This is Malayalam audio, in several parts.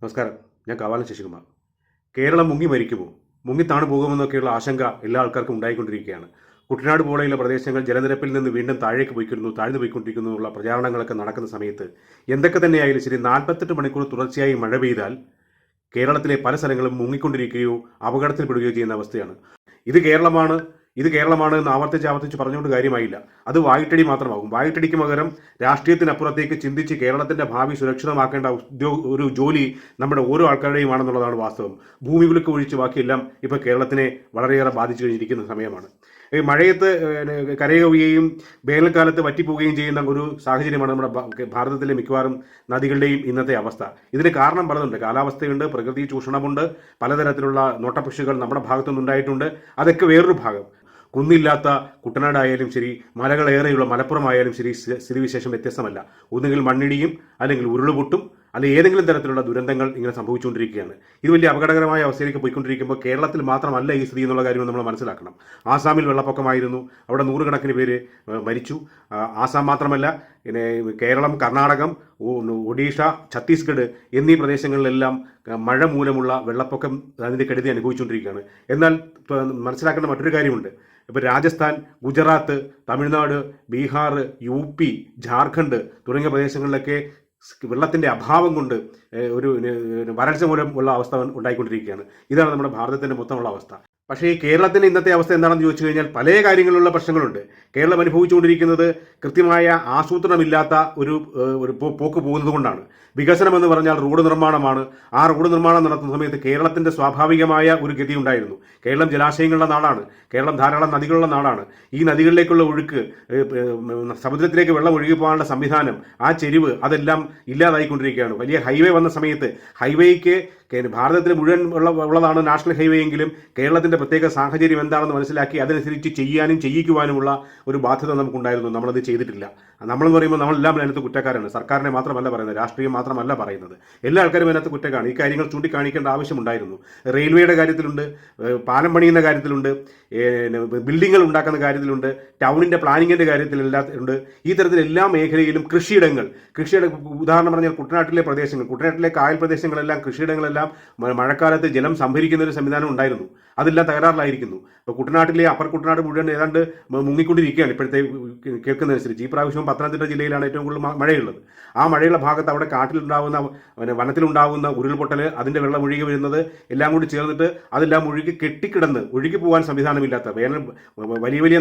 നമസ്കാരം. ഞാൻ കാവാലം ശശികുമാർ. കേരളം മുങ്ങി മരിക്കുമോ, മുങ്ങിത്താണു പോകുമെന്നൊക്കെയുള്ള ആശങ്ക എല്ലാ ആൾക്കാർക്കും ഉണ്ടായിക്കൊണ്ടിരിക്കുകയാണ്. കുട്ടനാട് പോലെയുള്ള പ്രദേശങ്ങൾ ജലനിരപ്പിൽ നിന്ന് വീണ്ടും താഴേക്ക് താഴ്ന്നു പോയിക്കൊണ്ടിരിക്കുന്നു എന്നുള്ള പ്രചാരണങ്ങളൊക്കെ നടക്കുന്ന സമയത്ത് എന്തൊക്കെ തന്നെയായാലും ശരി, 48 മണിക്കൂർ തുടർച്ചയായി മഴ പെയ്താൽ കേരളത്തിലെ പല സ്ഥലങ്ങളും മുങ്ങിക്കൊണ്ടിരിക്കുകയോ അപകടത്തിൽപ്പെടുകയോ ചെയ്യുന്ന അവസ്ഥയാണ്. ഇത് കേരളമാണ് ഇത് കേരളമാണ് എന്ന് ആവർത്തിച്ച് പറഞ്ഞുകൊണ്ട് കാര്യമായില്ല. അത് വായിട്ടടി മാത്രമാകും. വായിട്ടടിക്ക് പകരം രാഷ്ട്രീയത്തിനപ്പുറത്തേക്ക് ചിന്തിച്ച് കേരളത്തിന്റെ ഭാവി സുരക്ഷിതമാക്കേണ്ട ഒരു ജോലി നമ്മുടെ ഓരോ ആൾക്കാരുടെയും ആണെന്നുള്ളതാണ് വാസ്തവം. ഭൂമി കുലുക്ക് ഒഴിച്ച് ബാക്കിയെല്ലാം ഇപ്പോൾ കേരളത്തിനെ വളരെയേറെ ബാധിച്ചു കഴിഞ്ഞിരിക്കുന്ന സമയമാണ്. ഈ മഴയത്ത് കരകവിയുകയും വേനൽക്കാലത്ത് വറ്റിപ്പോവുകയും ചെയ്യുന്ന ഒരു സാഹചര്യമാണ് നമ്മുടെ ഭാരതത്തിലെ മിക്കവാറും നദികളുടെയും ഇന്നത്തെ അവസ്ഥ. ഇതിന് കാരണം പലതുണ്ട്. കാലാവസ്ഥയുണ്ട്, പ്രകൃതി ചൂഷണമുണ്ട്, പലതരത്തിലുള്ള നോട്ടപ്പക്ഷികൾ നമ്മുടെ ഭാഗത്തുനിന്നുണ്ടായിട്ടുണ്ട്. അതൊക്കെ വേറൊരു ഭാഗം. കുന്നില്ലാത്ത കുട്ടനാടായാലും ശരി, മലകളേറെയുള്ള മലപ്പുറമായാലും ശരി, സ്ഥിതിവിശേഷം വ്യത്യസ്തമല്ല. ഒന്നുകിൽ മണ്ണിടിയും, അല്ലെങ്കിൽ ഉരുളുപൊട്ടും, അല്ലെങ്കിൽ ഏതെങ്കിലും തരത്തിലുള്ള ദുരന്തങ്ങൾ ഇങ്ങനെ സംഭവിച്ചുകൊണ്ടിരിക്കുകയാണ്. ഇത് വലിയ അപകടകരമായ അവസ്ഥയിലേക്ക് പോയിക്കൊണ്ടിരിക്കുമ്പോൾ കേരളത്തിൽ മാത്രമല്ല ഈ സ്ഥിതി എന്നുള്ള കാര്യം നമ്മൾ മനസ്സിലാക്കണം. ആസാമിൽ വെള്ളപ്പൊക്കമായിരുന്നു, അവിടെ നൂറുകണക്കിന് പേര് മരിച്ചു. ആസാം മാത്രമല്ല, പിന്നെ കേരളം, കർണാടകം, ഒഡീഷ, ഛത്തീസ്ഗഡ് എന്നീ പ്രദേശങ്ങളിലെല്ലാം മഴ മൂലമുള്ള വെള്ളപ്പൊക്കം അതിൻ്റെ കെടുതി അനുഭവിച്ചുകൊണ്ടിരിക്കുകയാണ്. എന്നാൽ മനസ്സിലാക്കേണ്ട മറ്റൊരു കാര്യമുണ്ട്. ഇപ്പോൾ രാജസ്ഥാൻ, ഗുജറാത്ത്, തമിഴ്നാട്, ബീഹാർ, UP, ജാർഖണ്ഡ് തുടങ്ങിയ പ്രദേശങ്ങളിലൊക്കെ വെള്ളത്തിന്റെ അഭാവം കൊണ്ട് ഒരു വരൾച്ച മൂലമുള്ള അവസ്ഥ ഉണ്ടായിക്കൊണ്ടിരിക്കുകയാണ്. ഇതാണ് നമ്മുടെ ഭാരതത്തിന്റെ മൊത്തമുള്ള അവസ്ഥ. പക്ഷേ ഈ കേരളത്തിന്റെ ഇന്നത്തെ അവസ്ഥ എന്താണെന്ന് ചോദിച്ചു കഴിഞ്ഞാൽ പല കാര്യങ്ങളിലുള്ള പ്രശ്നങ്ങളുണ്ട്. കേരളം അനുഭവിച്ചുകൊണ്ടിരിക്കുന്നത് കൃത്യമായ ആസൂത്രണമില്ലാത്ത ഒരു പോക്ക് പോകുന്നത് കൊണ്ടാണ്. വികസനം എന്ന് പറഞ്ഞാൽ റോഡ് നിർമ്മാണമാണ്. ആ റോഡ് നിർമ്മാണം നടത്തുന്ന സമയത്ത് കേരളത്തിന്റെ സ്വാഭാവികമായ ഒരു ഗതി ഉണ്ടായിരുന്നു. കേരളം ജലാശയങ്ങളുടെ നാടാണ്. കേരളം ധാരാളം നദികളുള്ള നാടാണ്. ഈ നദികളിലേക്കുള്ള ഒഴുക്ക്, സമുദ്രത്തിലേക്ക് വെള്ളം ഒഴുകി പോകാനുള്ള സംവിധാനം, ആ ചെരിവ്, അതെല്ലാം ഇല്ലാതായിക്കൊണ്ടിരിക്കുകയാണ്. വലിയ ഹൈവേ വന്ന സമയത്ത് ഹൈവേക്ക് ഭാരതത്തിൽ മുഴുവൻ ഉള്ളതാണ് നാഷണൽ ഹൈവേ എങ്കിലും കേരളത്തിന്റെ പ്രത്യേക സാഹചര്യം എന്താണെന്ന് മനസ്സിലാക്കി അതനുസരിച്ച് ചെയ്യാനും ചെയ്യിക്കുവാനുമുള്ള ഒരു ബാധ്യത നമുക്കുണ്ടായിരുന്നു. നമ്മളത് ചെയ്തിട്ടില്ല. നമ്മളെന്ന് പറയുമ്പോൾ നമ്മളെല്ലാം അതിനകത്ത് കുറ്റക്കാരാണ്. സർക്കാരിനെ മാത്രമല്ല പറയുന്നത്, രാഷ്ട്രീയം മാത്രമല്ല പറയുന്നത്, എല്ലാ ആൾക്കാരും അതിനകത്ത് കുറ്റക്കാരാണ്. ഈ കാര്യങ്ങൾ ചൂണ്ടിക്കാണിക്കേണ്ട ആവശ്യമുണ്ടായിരുന്നു. റെയിൽവേയുടെ കാര്യത്തിലുണ്ട്, പാലം പണിയുന്ന കാര്യത്തിലുണ്ട്, ബിൽഡിങ്ങുകൾ ഉണ്ടാക്കുന്ന കാര്യത്തിലുണ്ട്, ടൗണിന്റെ പ്ലാനിങ്ങിന്റെ കാര്യത്തിലെല്ലാം ഉണ്ട്. ഈ തരത്തിൽ എല്ലാ മേഖലയിലും കൃഷിയുടെ ഉദാഹരണം പറഞ്ഞാൽ കുട്ടനാട്ടിലെ കായൽ പ്രദേശങ്ങളെല്ലാം കൃഷിയിടങ്ങളെല്ലാം മഴക്കാലത്ത് ജലം സംഭരിക്കുന്ന ഒരു സംവിധാനം ഉണ്ടായിരുന്നു. അതെല്ലാം തകരാറിലായിരിക്കുന്നു. ഇപ്പോൾ കുട്ടനാട്ടിലെ അപ്പർ കുട്ടനാട് മുഴുവൻ ഏതാണ്ട് മുങ്ങിക്കൊണ്ടിരിക്കുകയാണ് ഇപ്പോഴത്തെ കേൾക്കുന്നതനുസരിച്ച്. ഈ പ്രാവശ്യം പത്തനംതിട്ട ജില്ലയിലാണ് ഏറ്റവും കൂടുതൽ മഴയുള്ളത്. ആ മഴയുള്ള ഭാഗത്ത് അവിടെ കാട്ടിലുണ്ടാകുന്ന വനത്തിലുണ്ടാകുന്ന ഉരുൾപൊട്ടൽ, അതിന്റെ വെള്ളം ഒഴുകി വരുന്നത് എല്ലാം കൂടി ചേർന്നിട്ട് അതെല്ലാം ഒഴുകി കെട്ടിക്കിടന്ന് ഒഴുകി പോകാൻ സംവിധാനമില്ലാത്ത വലിയ വലിയ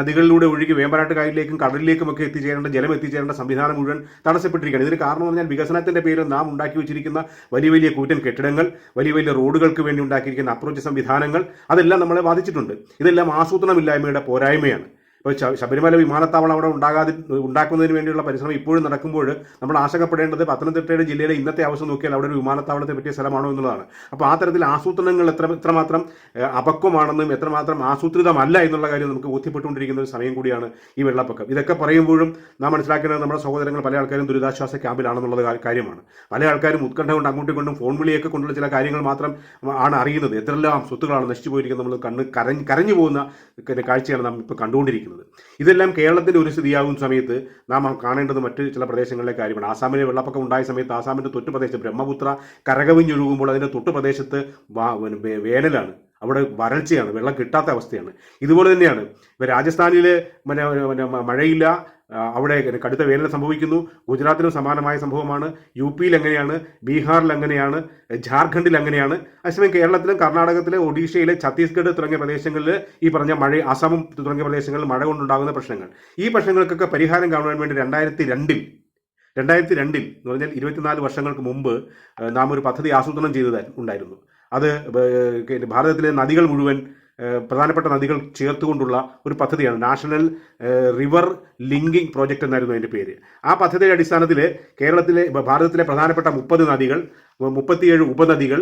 നദികളിലൂടെ ഒഴുകി വേമ്പനാട്ട് കായലിലേക്കും കടലിലേക്കും ഒക്കെ ജലം എത്തിച്ചേരേണ്ട സംവിധാനം മുഴുവൻ തടസ്സപ്പെട്ടിരിക്കുകയാണ്. ഇതിന് കാരണം പറഞ്ഞാൽ വികസനത്തിന്റെ പേരിൽ നാം ഉണ്ടാക്കി വെച്ചിരിക്കുന്ന വലിയ വലിയ കൂറ്റൻ കെട്ടിടങ്ങൾ, വലിയ വലിയ റോഡുകൾക്ക് വേണ്ടി ഉണ്ടാക്കിയിരിക്കുന്ന അപ്രോച്ച് സംവിധാനങ്ങൾ, അതെല്ലാം നമ്മളെ ബാധിച്ചിട്ടുണ്ട്. ഇതെല്ലാം ആസൂത്രണമില്ലായ്മയുടെ പോരായ്മയാണ്. ഇപ്പോൾ ശബരിമല വിമാനത്താവളം അവിടെ ഉണ്ടാക്കുന്നതിന് വേണ്ടിയുള്ള പരിശ്രമം ഇപ്പോഴും നടക്കുമ്പോൾ നമ്മൾ ആശങ്കപ്പെടേണ്ടത് പത്തനംതിട്ടയുടെ ജില്ലയിലെ ഇന്നത്തെ അവസ്ഥ നോക്കിയാൽ അവിടെ ഒരു വിമാനത്താവളത്തെ പറ്റിയ സ്ഥലമാണോ എന്നുള്ളതാണ്. അപ്പോൾ ആ തരത്തിൽ ആസൂത്രണങ്ങൾ എത്രമാത്രം അപക്വമാണെന്നും എത്രമാത്രം ആസൂത്രിതമല്ല എന്നുള്ള കാര്യം നമുക്ക് ബോധ്യപ്പെട്ടുകൊണ്ടിരിക്കുന്ന ഒരു സമയം കൂടിയാണ് ഈ വെള്ളപ്പൊക്കം. ഇതൊക്കെ പറയുമ്പോഴും നാം മനസ്സിലാക്കേണ്ടത് നമ്മുടെ സഹോദരങ്ങൾ പല ആൾക്കാരും ദുരിതാശ്വാസ ക്യാമ്പിലാണെന്നുള്ളത് കാര്യമാണ്. പല ആൾക്കാരും ഉത്കണ്ഠ കൊണ്ട് അങ്ങോട്ടും കൊണ്ടും ഫോൺ വിളിയൊക്കെ കൊണ്ടുള്ള ചില കാര്യങ്ങൾ മാത്രം ആണ് അറിയുന്നത്. എത്രയെല്ലാം സ്വത്തുക്കളാണ് നശിച്ചു പോയിരിക്കുന്നത്, നമ്മൾ കരഞ്ഞു പോകുന്ന കാഴ്ചയാണ് നാം ഇപ്പോൾ കണ്ടുകൊണ്ടിരിക്കുന്നത്. ഇതെല്ലാം കേരളത്തിന്റെ ഒരു സ്ഥിതിയാകുന്ന സമയത്ത് നാം കാണേണ്ടത് മറ്റ് ചില പ്രദേശങ്ങളിലെ കാര്യമാണ്. ആസാമിലെ വെള്ളപ്പൊക്കം ഉണ്ടായ സമയത്ത് ആസാമിന്റെ തൊട്ടുപ്രദേശത്ത് ബ്രഹ്മപുത്ര കരകവിഞ്ഞൊഴുകുമ്പോൾ അതിന്റെ തൊട്ടുപ്രദേശത്ത് വേനലാണ്, അവിടെ വരൾച്ചയാണ്, വെള്ളം കിട്ടാത്ത അവസ്ഥയാണ്. ഇതുപോലെ തന്നെയാണ് ഇപ്പോൾ രാജസ്ഥാനിൽ മഴയില്ല, അവിടെ കടുത്ത വേനൽ സംഭവിക്കുന്നു. ഗുജറാത്തിലും സമാനമായ സംഭവമാണ്. UPയിൽ എങ്ങനെയാണ്, ബീഹാറിൽ എങ്ങനെയാണ്, ജാർഖണ്ഡിൽ എങ്ങനെയാണ്. അതേസമയം കേരളത്തിലും കർണാടകത്തിലെ, ഒഡീഷയിലെ, ഛത്തീസ്ഗഡ് തുടങ്ങിയ പ്രദേശങ്ങളിൽ ഈ പറഞ്ഞ ആസാമും തുടങ്ങിയ പ്രദേശങ്ങളിൽ മഴ കൊണ്ടുണ്ടാകുന്ന പ്രശ്നങ്ങൾ, ഈ പ്രശ്നങ്ങൾക്കൊക്കെ പരിഹാരം കാണുവാൻ വേണ്ടി 2002 എന്ന് പറഞ്ഞാൽ 24 വർഷങ്ങൾക്ക് മുമ്പ് നാം ഒരു പദ്ധതി ആസൂത്രണം ഉണ്ടായിരുന്നു. അത് ഭാരതത്തിലെ നദികൾ മുഴുവൻ, പ്രധാനപ്പെട്ട നദികൾ ചേർത്തുകൊണ്ടുള്ള ഒരു പദ്ധതിയാണ്. നാഷണൽ റിവർ ലിങ്കിങ് പ്രോജക്റ്റ് എന്നായിരുന്നു അതിൻ്റെ പേര്. ആ പദ്ധതിയുടെ അടിസ്ഥാനത്തിൽ ഭാരതത്തിലെ പ്രധാനപ്പെട്ട 30 നദികൾ, 37 ഉപനദികൾ,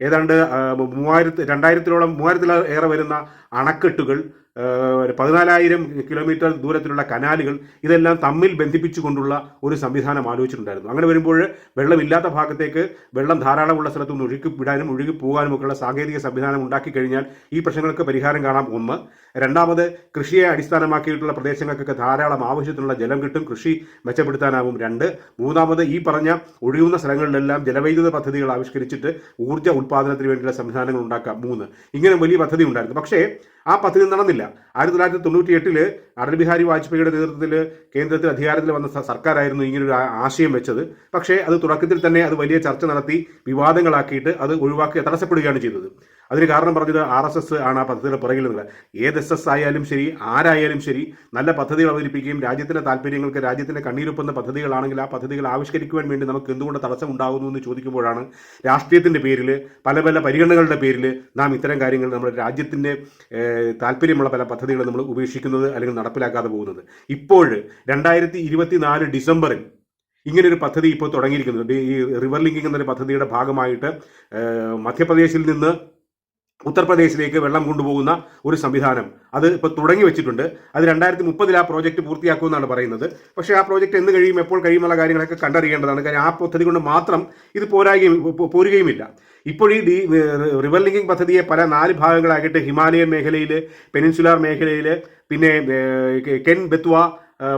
ഏതാണ്ട് 2000-ലേറെ വരുന്ന അണക്കെട്ടുകൾ, 14,000 കിലോമീറ്റർ ദൂരത്തിലുള്ള കനാലുകൾ, ഇതെല്ലാം തമ്മിൽ ബന്ധിപ്പിച്ചുകൊണ്ടുള്ള ഒരു സംവിധാനം ആലോചിച്ചിട്ടുണ്ടായിരുന്നു. അങ്ങനെ വരുമ്പോൾ വെള്ളമില്ലാത്ത ഭാഗത്തേക്ക് വെള്ളം ധാരാളമുള്ള സ്ഥലത്തുനിന്ന് ഒഴുക്കി വിടാനും ഒഴുകി പോകാനും ഒക്കെയുള്ള സാങ്കേതിക സംവിധാനം ഉണ്ടാക്കി കഴിഞ്ഞാൽ ഈ പ്രശ്നങ്ങൾക്ക് പരിഹാരം കാണാം. ഒന്ന്. രണ്ടാമത്, കൃഷിയെ അടിസ്ഥാനമാക്കിയിട്ടുള്ള പ്രദേശങ്ങൾക്കൊക്കെ ധാരാളം ആവശ്യത്തിനുള്ള ജലം കിട്ടും, കൃഷി മെച്ചപ്പെടുത്താനാവും. രണ്ട്. മൂന്നാമത്, ഈ പറഞ്ഞ ഒഴിയുന്ന സ്ഥലങ്ങളിലെല്ലാം ജലവൈദ്യുത പദ്ധതികൾ ആവിഷ്കരിച്ചിട്ട് ഊർജ്ജ ഉത്പാദനത്തിന് വേണ്ടിയുള്ള സംവിധാനങ്ങൾ ഉണ്ടാക്കാം. മൂന്ന്. ഇങ്ങനെ വലിയ പദ്ധതി ഉണ്ടായിരുന്നു. പക്ഷേ ആ പദ്ധതി നടന്നില്ല. 1998 അടൽ ബിഹാരി വാജ്പേയിയുടെ നേതൃത്വത്തിൽ കേന്ദ്രത്തിൽ അധികാരത്തിൽ വന്ന സർക്കാരായിരുന്നു ഇങ്ങനൊരു ആശയം വെച്ചത്. പക്ഷേ അത് തുടക്കത്തിൽ തന്നെ അത് വലിയ ചർച്ച നടത്തി വിവാദങ്ങളാക്കിയിട്ട് അത് ഒഴിവാക്കി തടസ്സപ്പെടുകയാണ് ചെയ്തത്. അതിന് കാരണം പറഞ്ഞത് RSS ആണ് ആ പദ്ധതിയുടെ പുറകിൽ നിന്നത്. ഏത് SS ആയാലും ശരി, ആരായാലും ശരി, നല്ല പദ്ധതികൾ അവതരിപ്പിക്കുകയും രാജ്യത്തിന്റെ താല്പര്യങ്ങൾക്ക് രാജ്യത്തിന്റെ കണ്ണീരൊപ്പുന്ന പദ്ധതികളാണെങ്കിൽ ആ പദ്ധതികൾ ആവിഷ്കരിക്കുവാൻ വേണ്ടി നമുക്ക് എന്തുകൊണ്ട് തടസ്സം ഉണ്ടാകുന്നു എന്ന് ചോദിക്കുമ്പോഴാണ് രാഷ്ട്രീയത്തിന്റെ പേരിൽ, പല പല പരിഗണനകളുടെ പേരിൽ നാം ഇത്തരം കാര്യങ്ങൾ നമ്മുടെ രാജ്യത്തിന്റെ താല്പര്യമുള്ള പല പദ്ധതികൾ നമ്മൾ ഉപേക്ഷിക്കുന്നത് അല്ലെങ്കിൽ നടപ്പിലാക്കാതെ പോകുന്നത്. ഇപ്പോൾ 2024 ഡിസംബറിൽ ഇങ്ങനൊരു പദ്ധതി ഇപ്പോൾ തുടങ്ങിയിരിക്കുന്നത്. ഈ റിവർ ലിങ്കിങ് എന്നൊരു പദ്ധതിയുടെ ഭാഗമായിട്ട് മധ്യപ്രദേശിൽ നിന്ന് ഉത്തർപ്രദേശിലേക്ക് വെള്ളം കൊണ്ടുപോകുന്ന ഒരു സംവിധാനം അത് ഇപ്പോൾ തുടങ്ങി വെച്ചിട്ടുണ്ട്. അത് 2030 ആ പ്രോജക്റ്റ് പൂർത്തിയാക്കുമെന്നാണ് പറയുന്നത്. പക്ഷേ ആ പ്രോജക്റ്റ് എന്ന് കഴിയും, എപ്പോൾ കഴിയുമുള്ള കാര്യങ്ങളൊക്കെ കണ്ടറിയേണ്ടതാണ്. കാര്യം ആ പദ്ധതി കൊണ്ട് മാത്രം ഇത് പോരുകയുമില്ല. ഇപ്പോൾ ഈ റിവർ ലിങ്കിങ് പദ്ധതിയെ പല 4 ഭാഗങ്ങളാക്കിയിട്ട് ഹിമാലയൻ മേഖലയിൽ, പെനിൻസുലാർ മേഖലയിൽ, പിന്നെ കെൻ ബെത്വ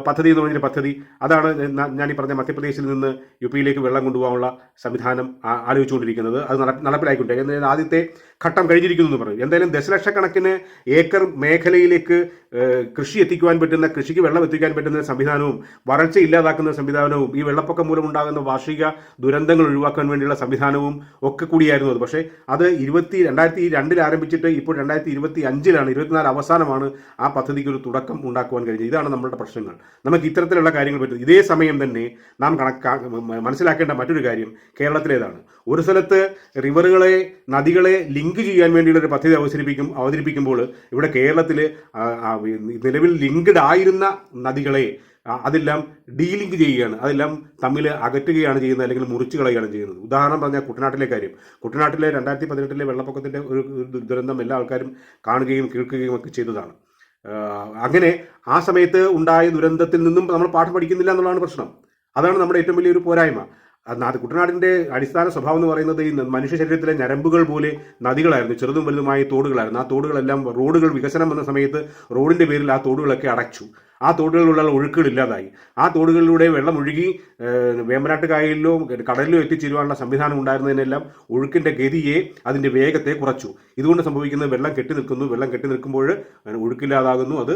പദ്ധതി എന്ന് പറഞ്ഞൊരു പദ്ധതി, അതാണ് ഞാനീ പറഞ്ഞ മധ്യപ്രദേശിൽ നിന്ന് UP-യിലേക്ക് വെള്ളം കൊണ്ടുപോകാനുള്ള സംവിധാനം ആലോചിച്ചുകൊണ്ടിരിക്കുന്നത്. അത് നടപ്പിലായിക്കൊണ്ടിരിക്കുന്നത്. ആദ്യത്തെ ഘട്ടം കഴിഞ്ഞിരിക്കുന്നു എന്ന് പറയും. എന്തായാലും ദശലക്ഷക്കണക്കിന് ഏക്കർ മേഖലയിലേക്ക് കൃഷി എത്തിക്കുവാൻ പറ്റുന്ന, കൃഷിക്ക് വെള്ളം എത്തിക്കാൻ പറ്റുന്ന സംവിധാനവും വരൾച്ച ഇല്ലാതാക്കുന്ന സംവിധാനവും ഈ വെള്ളപ്പൊക്കം മൂലമുണ്ടാകുന്ന വാർഷിക ദുരന്തങ്ങൾ ഒഴിവാക്കാൻ വേണ്ടിയുള്ള സംവിധാനവും ഒക്കെ കൂടിയായിരുന്നു അത്. പക്ഷേ അത് 2002 ആരംഭിച്ചിട്ട് ഇപ്പോൾ 2025 24 അവസാനമാണ് ആ പദ്ധതിക്ക് ഒരു തുടക്കം ഉണ്ടാക്കുവാൻ കഴിഞ്ഞത്. ഇതാണ് നമ്മുടെ പ്രശ്നങ്ങൾ. നമുക്ക് ഇത്തരത്തിലുള്ള കാര്യങ്ങൾ പറ്റും. ഇതേ സമയം തന്നെ നാം മനസ്സിലാക്കേണ്ട മറ്റൊരു കാര്യം കേരളത്തിലേതാണ്. ഒരു സ്ഥലത്ത് റിവറുകളെ, നദികളെ ലിങ്ക് ചെയ്യാൻ വേണ്ടിയുള്ള ഒരു പദ്ധതി അവതരിപ്പിക്കുമ്പോൾ ഇവിടെ കേരളത്തിൽ നിലവിൽ ലിങ്ക്ഡ് ആയിരുന്ന നദികളെ അതെല്ലാം ഡീലിങ്ക് ചെയ്യുകയാണ്, അതെല്ലാം തമ്മിൽ അകറ്റുകയാണ് ചെയ്യുന്നത്, അല്ലെങ്കിൽ മുറിച്ചു കളയുകയാണ് ചെയ്യുന്നത്. ഉദാഹരണം പറഞ്ഞാൽ കുട്ടനാട്ടിലെ കാര്യം. കുട്ടനാട്ടിലെ 2018 വെള്ളപ്പൊക്കത്തിന്റെ ഒരു ദുരന്തം എല്ലാ ആൾക്കാരും കാണുകയും കേൾക്കുകയും ഒക്കെ ചെയ്തതാണ്. അങ്ങനെ ആ സമയത്ത് ഉണ്ടായ ദുരന്തത്തിൽ നിന്നും നമ്മൾ പാഠം പഠിക്കുന്നില്ല എന്നുള്ളതാണ് പ്രശ്നം. അതാണ് നമ്മുടെ ഏറ്റവും വലിയൊരു പോരായ്മ. കുട്ടനാടിന്റെ അടിസ്ഥാന സ്വഭാവം എന്ന് പറയുന്നത് ഈ മനുഷ്യ ശരീരത്തിലെ ഞരമ്പുകൾ പോലെ നദികളായിരുന്നു, ചെറുതും വലുതുമായ തോടുകളായിരുന്നു. ആ തോടുകളെല്ലാം റോഡുകൾ വികസനം വന്ന സമയത്ത് റോഡിന്റെ പേരിൽ ആ തോടുകളൊക്കെ അടച്ചു. ആ തോടുകളിലുള്ള ഒഴുക്കുകൾ ഇല്ലാതായി. ആ തോടുകളിലൂടെ വെള്ളം ഒഴുകി വേമ്പനാട്ട് കായലിലോ കടലിലോ എത്തിച്ചേരുവാനുള്ള സംവിധാനം ഉണ്ടായിരുന്നതിനെല്ലാം ഒഴുക്കിന്റെ ഗതിയെ, അതിന്റെ വേഗത്തെ കുറച്ചു. ഇതുകൊണ്ട് സംഭവിക്കുന്നത് വെള്ളം കെട്ടി നിൽക്കുന്നു. വെള്ളം കെട്ടി നിൽക്കുമ്പോൾ ഒഴുക്കില്ലാതാകുന്നു. അത്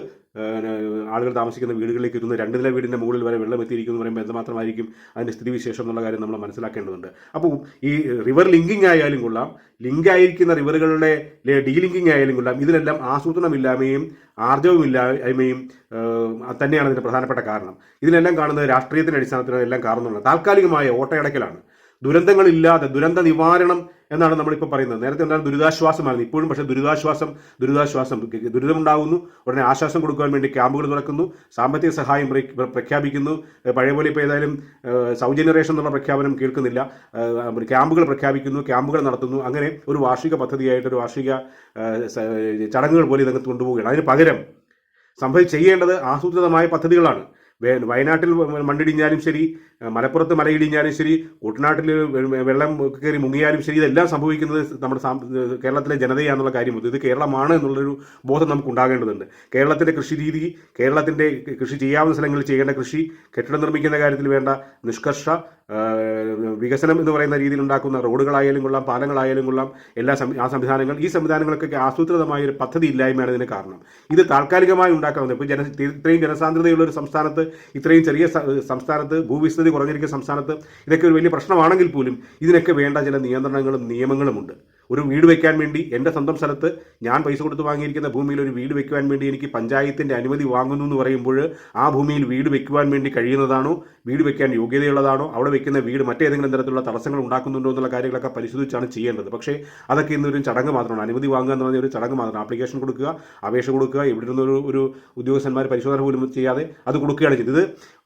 ആളുകൾ താമസിക്കുന്ന വീടുകളിലേക്ക് ഇരുന്ന് 2 നില വീടിന്റെ മുകളിൽ വരെ വെള്ളം എത്തിയിരിക്കുന്നു പറയുമ്പോൾ എന്തുമാത്രമായിരിക്കും അതിന്റെ സ്ഥിതിവിശേഷം എന്നുള്ള കാര്യം നമ്മൾ മനസ്സിലാക്കേണ്ടതുണ്ട്. അപ്പോൾ ഈ റിവർ ലിങ്കിങ് ആയാലും കൊള്ളാം, ലിങ്ക് ആയിരിക്കുന്ന റിവറുകളുടെ ഡീലിങ്കിങ് ആയാലും കൊള്ളാം, ഇതിനെല്ലാം ആസൂത്രണമില്ലായ്മയും ആർജവമില്ലായ്മയും തന്നെയാണ് ഇതിന്റെ പ്രധാനപ്പെട്ട കാരണം. ഇതിനെല്ലാം കാണുന്നത് രാഷ്ട്രീയത്തിന്റെ അടിസ്ഥാനത്തിലാണ് എല്ലാം കാണുന്നുള്ളത്. താൽക്കാലികമായ ഓട്ടയടക്കലാണ്. ദുരന്തങ്ങളില്ലാതെ ദുരന്ത നിവാരണം എന്നാണ് നമ്മളിപ്പോൾ പറയുന്നത്. നേരത്തെ എന്താണ് ദുരിതാശ്വാസമായിരുന്നു, ഇപ്പോഴും പക്ഷേ ദുരിതാശ്വാസം ദുരിതമുണ്ടാകുന്നു, ഉടനെ ആശ്വാസം കൊടുക്കുവാൻ വേണ്ടി ക്യാമ്പുകൾ തുറക്കുന്നു, സാമ്പത്തിക സഹായം പ്രഖ്യാപിക്കുന്നു. പഴയ പോലെ ഇപ്പോൾ ഏതായാലും സൗജന്യ റേഷൻ എന്നുള്ള പ്രഖ്യാപനം കേൾക്കുന്നില്ല. ക്യാമ്പുകൾ പ്രഖ്യാപിക്കുന്നു, ക്യാമ്പുകൾ നടത്തുന്നു. അങ്ങനെ ഒരു വാർഷിക പദ്ധതിയായിട്ട്, ഒരു വാർഷിക ചടങ്ങുകൾ പോലെ ഇതങ്ങ് കൊണ്ടുപോവുകയാണ്. അതിന് പകരം ചെയ്യേണ്ടത് ആസൂത്രിതമായ പദ്ധതികളാണ്. വയനാട്ടിൽ മണ്ണിടിഞ്ഞാലും ശരി, മലപ്പുറത്ത് മലയിടിഞ്ഞാലും ശരി, കുട്ടനാട്ടിൽ വെള്ളം കയറി മുങ്ങിയാലും ശരി, ഇതെല്ലാം സംഭവിക്കുന്നത് നമ്മുടെ കേരളത്തിലെ ജനതയാണെന്നുള്ള കാര്യം. ഇത് കേരളമാണ് എന്നുള്ളൊരു ബോധം നമുക്ക് ഉണ്ടാകേണ്ടതുണ്ട്. കേരളത്തിൻ്റെ കൃഷി രീതി, കേരളത്തിൻ്റെ കൃഷി ചെയ്യാവുന്ന സ്ഥലങ്ങളിൽ ചെയ്യേണ്ട കൃഷി, കെട്ടിടം നിർമ്മിക്കുന്ന കാര്യത്തിൽ വേണ്ട നിഷ്കർഷ വികസനം എന്ന് പറയുന്ന രീതിയിൽ ഉണ്ടാക്കുന്ന റോഡുകളായാലും കൊള്ളാം, പാലങ്ങളായാലും കൊള്ളാം, ആ സംവിധാനങ്ങൾക്കൊക്കെ ആസൂത്രിതമായ ഒരു പദ്ധതി ഇല്ലായ്മയാണ് ഇതിന് കാരണം. ഇത് താൽക്കാലികമായി ഉണ്ടാക്കാവുന്നത്. ഇപ്പോൾ ഇത്രയും ജനസാന്ദ്രതയുള്ള ഒരു സംസ്ഥാനത്ത്, ഇത്രയും ചെറിയ സംസ്ഥാനത്ത്, ഭൂവിസ്തൃതി കുറഞ്ഞിരിക്കുന്ന സംസ്ഥാനത്ത് ഇതൊക്കെ ഒരു വലിയ പ്രശ്നമാണെങ്കിൽ പോലും ഇതിനൊക്കെ വേണ്ട ചില നിയന്ത്രണങ്ങളും നിയമങ്ങളുമുണ്ട്. ഒരു വീട് വയ്ക്കാൻ വേണ്ടി എൻ്റെ സ്വന്തം സ്ഥലത്ത് ഞാൻ പൈസ കൊടുത്ത് വാങ്ങിയിരിക്കുന്ന ഭൂമിയിൽ ഒരു വീട് വയ്ക്കുവാൻ വേണ്ടി എനിക്ക് പഞ്ചായത്തിൻ്റെ അനുമതി വാങ്ങുന്നു എന്ന് പറയുമ്പോൾ ആ ഭൂമിയിൽ വീട് വയ്ക്കുവാൻ വേണ്ടി കഴിയുന്നതാണോ, വീട് വയ്ക്കാൻ യോഗ്യതയുള്ളതാണോ, അവിടെ വയ്ക്കുന്ന വീട് മറ്റേതെങ്കിലും തരത്തിലുള്ള തടസ്സങ്ങൾ ഉണ്ടാക്കുന്നുണ്ടോ എന്നുള്ള കാര്യങ്ങളൊക്കെ പരിശോധിച്ചാണ് ചെയ്യേണ്ടത്. പക്ഷേ അതൊക്കെ ഇന്നൊരു ചടങ്ങ് മാത്രമാണ്. അനുമതി വാങ്ങുക എന്ന് പറഞ്ഞ ഒരു ചടങ്ങ് മാത്രമാണ്. ആപ്ലിക്കേഷൻ കൊടുക്കുക, അപേക്ഷ കൊടുക്കുക, ഇവിടെ നിന്നൊരു ഉദ്യോഗസ്ഥന്മാർ പരിശോധന പോലും ചെയ്യാതെ അത് കൊടുക്കുകയാണ് ചെയ്തത്. ഇത്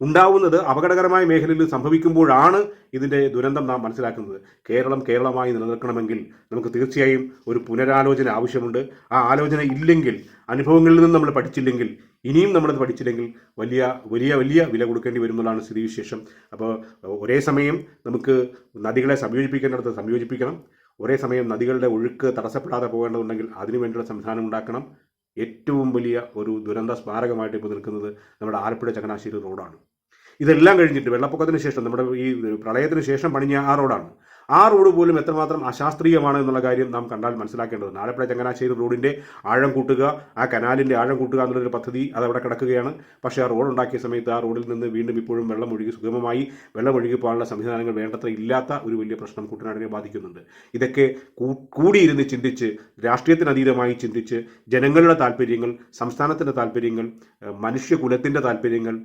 ഉണ്ടാവുന്നത് അപകടകരമായ മേഖലയിൽ സംഭവിക്കുമ്പോഴാണ് ഇതിൻ്റെ ദുരന്തം നാം മനസ്സിലാക്കുന്നത്. കേരളമായി നിലനിൽക്കണമെങ്കിൽ നമുക്ക് നമുക്ക് തീർച്ചയായും ഒരു പുനരാലോചന ആവശ്യമുണ്ട്. ആ ആലോചന ഇല്ലെങ്കിൽ, അനുഭവങ്ങളിൽ നിന്ന് നമ്മൾ പഠിച്ചില്ലെങ്കിൽ, ഇനിയും നമ്മളത് പഠിച്ചില്ലെങ്കിൽ വലിയ വലിയ വലിയ വില കൊടുക്കേണ്ടി വരും എന്നുള്ളതാണ് സ്ഥിതിവിശേഷം. അപ്പോൾ ഒരേ സമയം നമുക്ക് നദികളെ സംയോജിപ്പിക്കേണ്ടിടത്ത് സംയോജിപ്പിക്കണം. ഒരേ സമയം നദികളുടെ ഒഴുക്ക് തടസ്സപ്പെടാതെ പോകേണ്ടതുണ്ടെങ്കിൽ അതിനുവേണ്ടിയുള്ള സംവിധാനം ഉണ്ടാക്കണം. ഏറ്റവും വലിയ ഒരു ദുരന്ത സ്മാരകമായിട്ട് ഇപ്പോൾ നിൽക്കുന്നത് നമ്മുടെ ആലപ്പുഴ ചങ്ങനാശ്ശേരി റോഡാണ്. ഇതെല്ലാം കഴിഞ്ഞിട്ട് വെള്ളപ്പൊക്കത്തിന് ശേഷം, നമ്മുടെ ഈ പ്രളയത്തിന് ശേഷം പണിഞ്ഞ ആ റോഡാണ്. ആ റോഡ് പോലും എത്രമാത്രം അശാസ്ത്രീയമാണ് എന്നുള്ള കാര്യം നാം കണ്ടാൽ മനസ്സിലാക്കേണ്ടതുണ്ട്. ആലപ്പുഴ ചങ്ങനാശ്ശേരി റോഡിൻ്റെ ആഴം കൂട്ടുക, ആ കനാലിൻ്റെ ആഴം കൂട്ടുക എന്നുള്ളൊരു പദ്ധതി അതവിടെ കിടക്കുകയാണ്. പക്ഷേ ആ റോഡ് ഉണ്ടാക്കിയ സമയത്ത് ആ റോഡിൽ നിന്ന് വീണ്ടും ഇപ്പോഴും വെള്ളം ഒഴുകി സുഗമമായി വെള്ളം ഒഴുകി പോകാനുള്ള സംവിധാനങ്ങൾ വേണ്ടത്ര ഇല്ലാത്ത ഒരു വലിയ പ്രശ്നം കുട്ടനാടിനെ ബാധിക്കുന്നുണ്ട്. ഇതൊക്കെ കൂടിയിരുന്ന് ചിന്തിച്ച്, രാഷ്ട്രീയത്തിനതീതമായി ചിന്തിച്ച്, ജനങ്ങളുടെ താല്പര്യങ്ങൾ, സംസ്ഥാനത്തിൻ്റെ താല്പര്യങ്ങൾ, മനുഷ്യകുലത്തിൻ്റെ താല്പര്യങ്ങൾ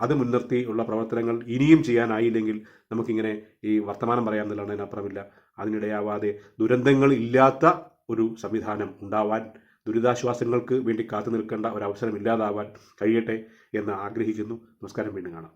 അത് മുൻനിർത്തി ഉള്ള പ്രവർത്തനങ്ങൾ ഇനിയും ചെയ്യാനായില്ലെങ്കിൽ നമുക്കിങ്ങനെ ഈ വർത്തമാനം പറയാമെന്നുള്ളതാണ്, അതിനപ്പുറമില്ല. അതിനിടയാവാതെ ദുരന്തങ്ങൾ ഇല്ലാത്ത ഒരു സംവിധാനം ഉണ്ടാവാൻ, ദുരിതാശ്വാസങ്ങൾക്ക് വേണ്ടി കാത്തു നിൽക്കേണ്ട ഒരവസരം ഇല്ലാതാവാൻ കഴിയട്ടെ എന്ന് ആഗ്രഹിക്കുന്നു. നമസ്കാരം, വീണ്ടും കാണാം.